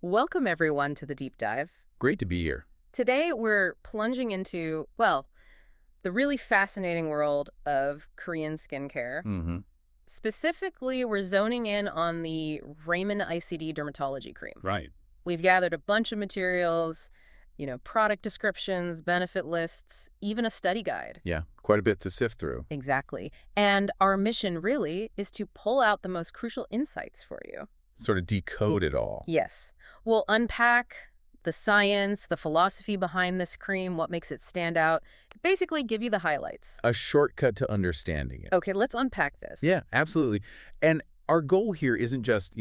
Welcome, everyone, to the deep dive. Great to be here. Today, we're plunging into, well, the really fascinating world of Korean skincare. Mm-hmm. Specifically, we're zoning in on the Riman ICD Dermatology Cream. Right. We've gathered a bunch of materials, product descriptions, benefit lists, even a study guide. Yeah, quite a bit to sift through. Exactly. And our mission, really, is to pull out the most crucial insights for you. Sort of decode it all. Yes. We'll unpack the science, the philosophy behind this cream, what makes it stand out, basically give you the highlights. A shortcut to understanding it. Okay, let's unpack this. Yeah, absolutely. And our goal here isn't just,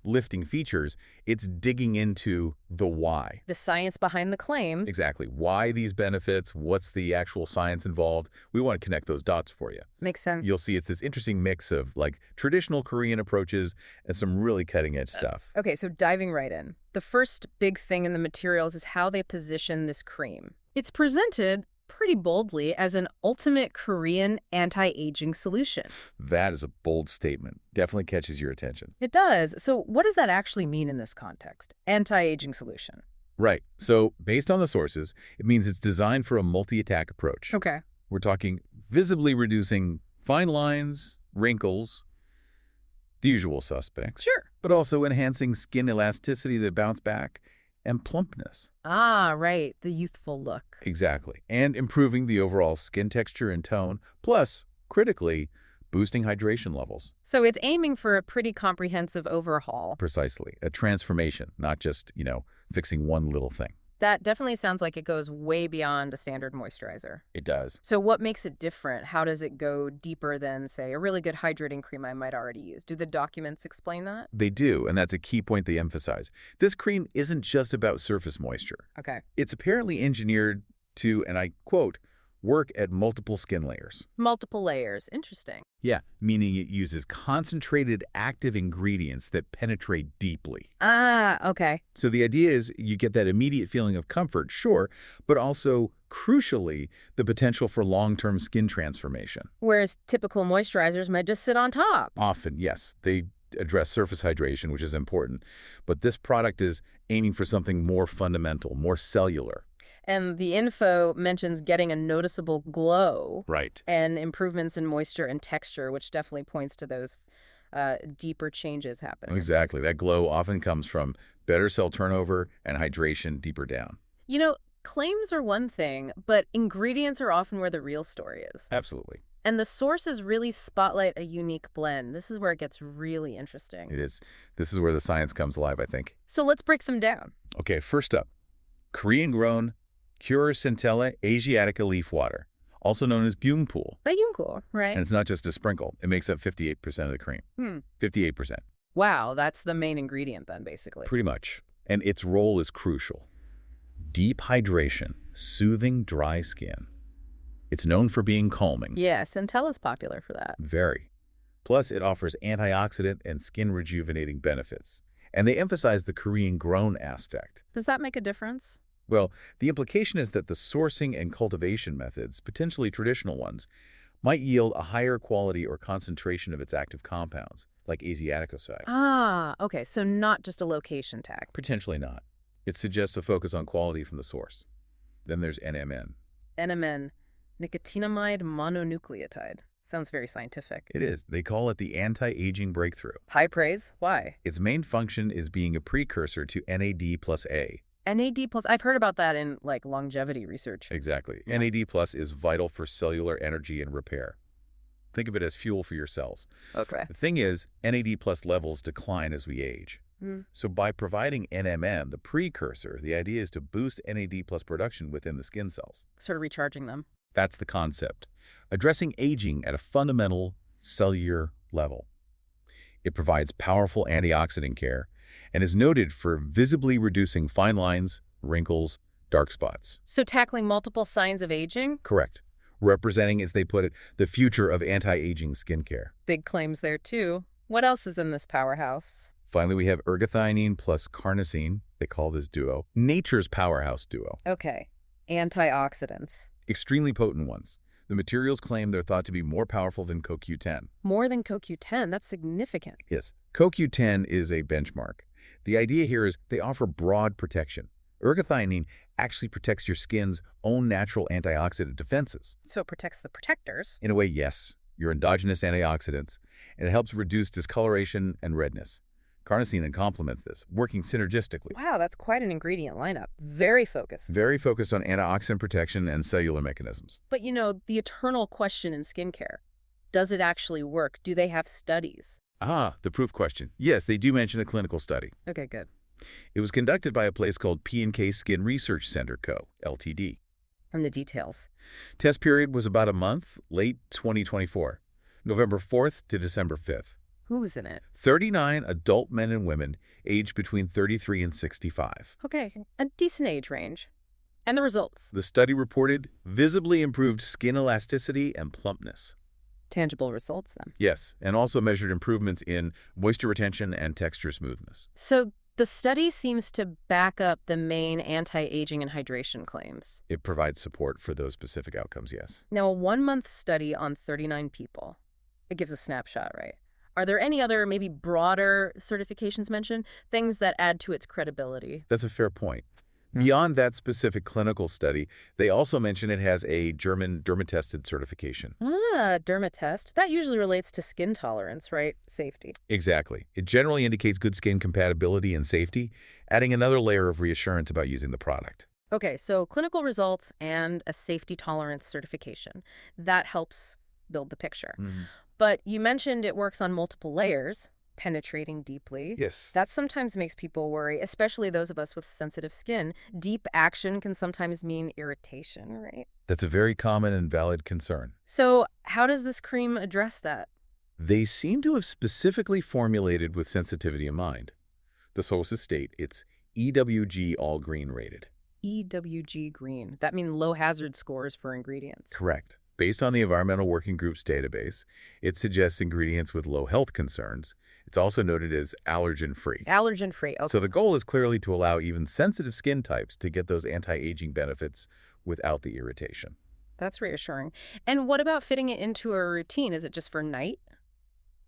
lifting features. It's digging into the why. The science behind the claim. Exactly. Why these benefits? What's the actual science involved? We want to connect those dots for you. Makes sense. You'll see it's this interesting mix of traditional Korean approaches and some really cutting edge stuff. Okay, so diving right in. The first big thing in the materials is how they position this cream. It's presented pretty boldly as an ultimate Korean anti-aging solution. That is a bold statement. Definitely catches your attention. It does. So what does that actually mean in this context? Anti-aging solution. Right. So based on the sources, it means it's designed for a multi-attack approach. Okay. We're talking visibly reducing fine lines, wrinkles, the usual suspects. Sure. But also enhancing skin elasticity to bounce back and plumpness. Ah, right. The youthful look. Exactly. And improving the overall skin texture and tone, plus, critically, boosting hydration levels. So it's aiming for a pretty comprehensive overhaul. Precisely. A transformation, not just, fixing one little thing. That definitely sounds like it goes way beyond a standard moisturizer. It does. So what makes it different? How does it go deeper than, say, a really good hydrating cream I might already use? Do the documents explain that? They do, and that's a key point they emphasize. This cream isn't just about surface moisture. Okay. It's apparently engineered to, and I quote, work at multiple skin layers. Multiple layers. Interesting. Yeah, meaning it uses concentrated active ingredients that penetrate deeply. Ah, okay. So the idea is you get that immediate feeling of comfort, sure, but also, crucially, the potential for long-term skin transformation. Whereas typical moisturizers might just sit on top. Often, yes, they address surface hydration, which is important, but this product is aiming for something more fundamental, more cellular. And the info mentions getting a noticeable glow. Right. And improvements in moisture and texture, which definitely points to those deeper changes happening. Exactly. That glow often comes from better cell turnover and hydration deeper down. Claims are one thing, but ingredients are often where the real story is. Absolutely. And the sources really spotlight a unique blend. This is where it gets really interesting. It is. This is where the science comes alive, I think. So let's break them down. Okay, first up, Korean-grown Pure Centella Asiatica leaf water, also known as Byungpool. Bayunko, right? And it's not just a sprinkle. It makes up 58% of the cream. 58%. Wow, that's the main ingredient then, basically. Pretty much. And its role is crucial. Deep hydration, soothing dry skin. It's known for being calming. Yeah, Centella's popular for that. Very. Plus, it offers antioxidant and skin rejuvenating benefits. And they emphasize the Korean-grown aspect. Does that make a difference? Well, the implication is that the sourcing and cultivation methods, potentially traditional ones, might yield a higher quality or concentration of its active compounds, like Asiaticoside. Ah, okay, so not just a location tag. Potentially not. It suggests a focus on quality from the source. Then there's NMN. NMN, nicotinamide mononucleotide. Sounds very scientific. It is. They call it the anti-aging breakthrough. High praise? Why? Its main function is being a precursor to NAD plus A. NAD plus, I've heard about that in longevity research. Exactly. Yeah. NAD plus is vital for cellular energy and repair. Think of it as fuel for your cells. Okay. The thing is, NAD plus levels decline as we age. So by providing NMN, the precursor, the idea is to boost NAD plus production within the skin cells. Sort of recharging them. That's the concept. Addressing aging at a fundamental cellular level. It provides powerful antioxidant care and is noted for visibly reducing fine lines, wrinkles, dark spots. So tackling multiple signs of aging? Correct. Representing, as they put it, the future of anti-aging skincare. Big claims there, too. What else is in this powerhouse? Finally, we have ergothioneine plus carnosine. They call this duo nature's powerhouse duo. Okay. Antioxidants. Extremely potent ones. The materials claim they're thought to be more powerful than CoQ10. More than CoQ10? That's significant. Yes, CoQ10 is a benchmark. The idea here is they offer broad protection. Ergothioneine actually protects your skin's own natural antioxidant defenses. So it protects the protectors. In a way, yes, your endogenous antioxidants, and it helps reduce discoloration and redness. Carnosine complements this, working synergistically. Wow, that's quite an ingredient lineup. Very focused. Very focused on antioxidant protection and cellular mechanisms. But the eternal question in skincare, does it actually work? Do they have studies? Ah, the proof question. Yes, they do mention a clinical study. Okay, good. It was conducted by a place called P&K Skin Research Center Co., Ltd. And the details. Test period was about a month, late 2024, November 4th to December 5th. Who was in it? 39 adult men and women aged between 33 and 65. Okay, a decent age range. And the results? The study reported visibly improved skin elasticity and plumpness. Tangible results, then. Yes, and also measured improvements in moisture retention and texture smoothness. So the study seems to back up the main anti-aging and hydration claims. It provides support for those specific outcomes, yes. Now, a 1-month study on 39 people. It gives a snapshot, right? Are there any other, maybe broader certifications mentioned? Things that add to its credibility? That's a fair point. Beyond that specific clinical study, they also mention it has a German dermatested certification. Ah, dermatest. That usually relates to skin tolerance, right? Safety. Exactly. It generally indicates good skin compatibility and safety, adding another layer of reassurance about using the product. Okay, so clinical results and a safety tolerance certification. That helps build the picture. But you mentioned it works on multiple layers, penetrating deeply. Yes. That sometimes makes people worry, especially those of us with sensitive skin. Deep action can sometimes mean irritation, right? That's a very common and valid concern. So how does this cream address that? They seem to have specifically formulated with sensitivity in mind. The sources state it's EWG all green rated. EWG green. That means low hazard scores for ingredients. Correct. Based on the Environmental Working Group's database, it suggests ingredients with low health concerns. It's also noted as allergen-free. Allergen-free, okay. So the goal is clearly to allow even sensitive skin types to get those anti-aging benefits without the irritation. That's reassuring. And what about fitting it into a routine? Is it just for night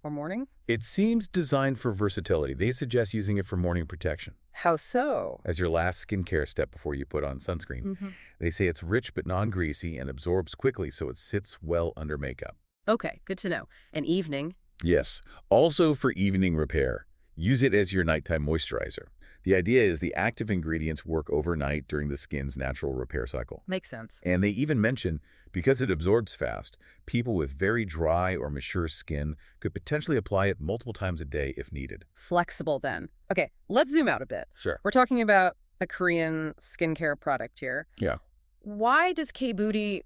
or morning? It seems designed for versatility. They suggest using it for morning protection. How so? As your last skincare step before you put on sunscreen. They say it's rich but non-greasy and absorbs quickly, so it sits well under makeup. Okay, good to know. And evening? Yes, also for evening repair. Use it as your nighttime moisturizer. The idea is the active ingredients work overnight during the skin's natural repair cycle. Makes sense. And they even mention, because it absorbs fast, people with very dry or mature skin could potentially apply it multiple times a day if needed. Flexible then. Okay, let's zoom out a bit. Sure. We're talking about a Korean skincare product here. Yeah. Why does K-Beauty,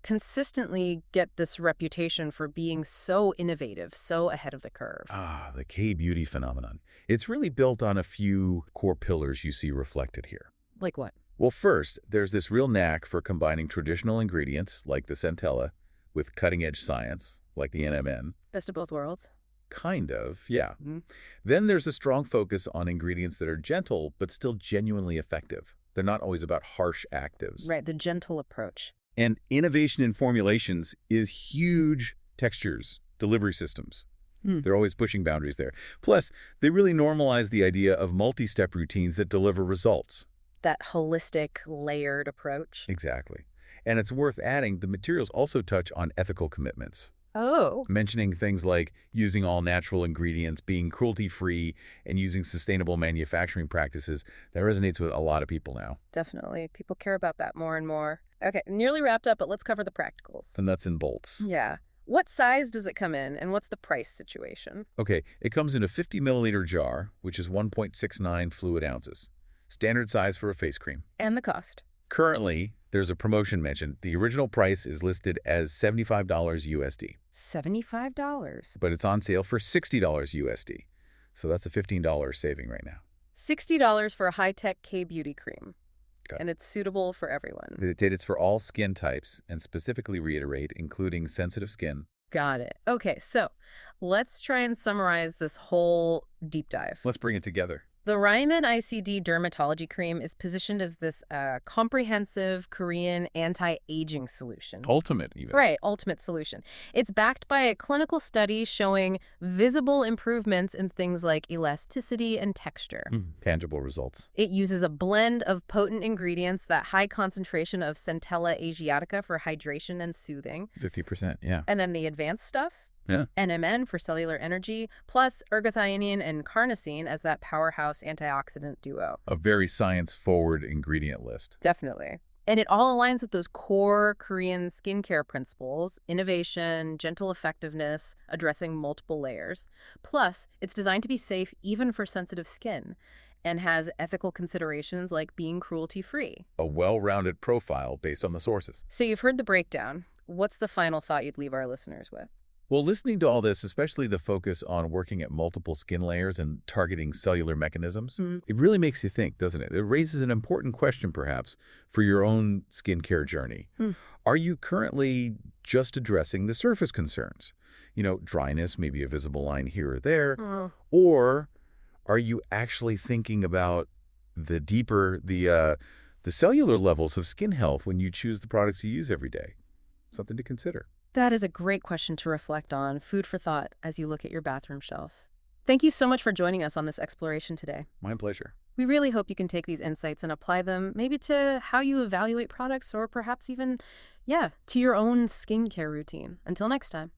consistently get this reputation for being so innovative, so ahead of the curve? Ah, the K-beauty phenomenon. It's really built on a few core pillars you see reflected here. Like what? Well, first, there's this real knack for combining traditional ingredients, like the centella, with cutting-edge science, like the NMN. Best of both worlds? Kind of, yeah. Then there's a strong focus on ingredients that are gentle, but still genuinely effective. They're not always about harsh actives. Right, the gentle approach. And innovation in formulations is huge. Textures, delivery systems. They're always pushing boundaries there. Plus, they really normalize the idea of multi-step routines that deliver results. That holistic, layered approach. Exactly. And it's worth adding, the materials also touch on ethical commitments. Oh. Mentioning things like using all natural ingredients, being cruelty-free, and using sustainable manufacturing practices, that resonates with a lot of people now. Definitely. People care about that more and more. Okay, nearly wrapped up, but let's cover the practicals. The nuts and bolts. Yeah. What size does it come in, and what's the price situation? Okay, it comes in a 50-milliliter jar, which is 1.69 fluid ounces. Standard size for a face cream. And the cost? Currently, there's a promotion mentioned. The original price is listed as $75 USD. $75? But it's on sale for $60 USD. So that's a $15 saving right now. $60 for a high-tech K-beauty cream. Got it. And it's suitable for everyone. It's for all skin types, and specifically reiterate, including sensitive skin. Got it. Okay, so let's try and summarize this whole deep dive. Let's bring it together. The Ryman ICD Dermatology Cream is positioned as this comprehensive Korean anti-aging solution. Ultimate, even. Right, ultimate solution. It's backed by a clinical study showing visible improvements in things like elasticity and texture. Tangible results. It uses a blend of potent ingredients, that high concentration of Centella Asiatica for hydration and soothing, 50%, yeah. and then the advanced stuff, Yeah. NMN for cellular energy, plus ergothioneine and carnosine as that powerhouse antioxidant duo. A very science-forward ingredient list. Definitely. And it all aligns with those core Korean skincare principles: innovation, gentle effectiveness, addressing multiple layers. Plus, it's designed to be safe even for sensitive skin and has ethical considerations like being cruelty-free. A well-rounded profile based on the sources. So you've heard the breakdown. What's the final thought you'd leave our listeners with? Well, listening to all this, especially the focus on working at multiple skin layers and targeting cellular mechanisms, it really makes you think, doesn't it? It raises an important question, perhaps, for your own skincare journey. Are you currently just addressing the surface concerns? Dryness, maybe a visible line here or there. Or are you actually thinking about the deeper, the cellular levels of skin health when you choose the products you use every day? Something to consider. That is a great question to reflect on, food for thought as you look at your bathroom shelf. Thank you so much for joining us on this exploration today. My pleasure. We really hope you can take these insights and apply them maybe to how you evaluate products, or perhaps even, to your own skincare routine. Until next time.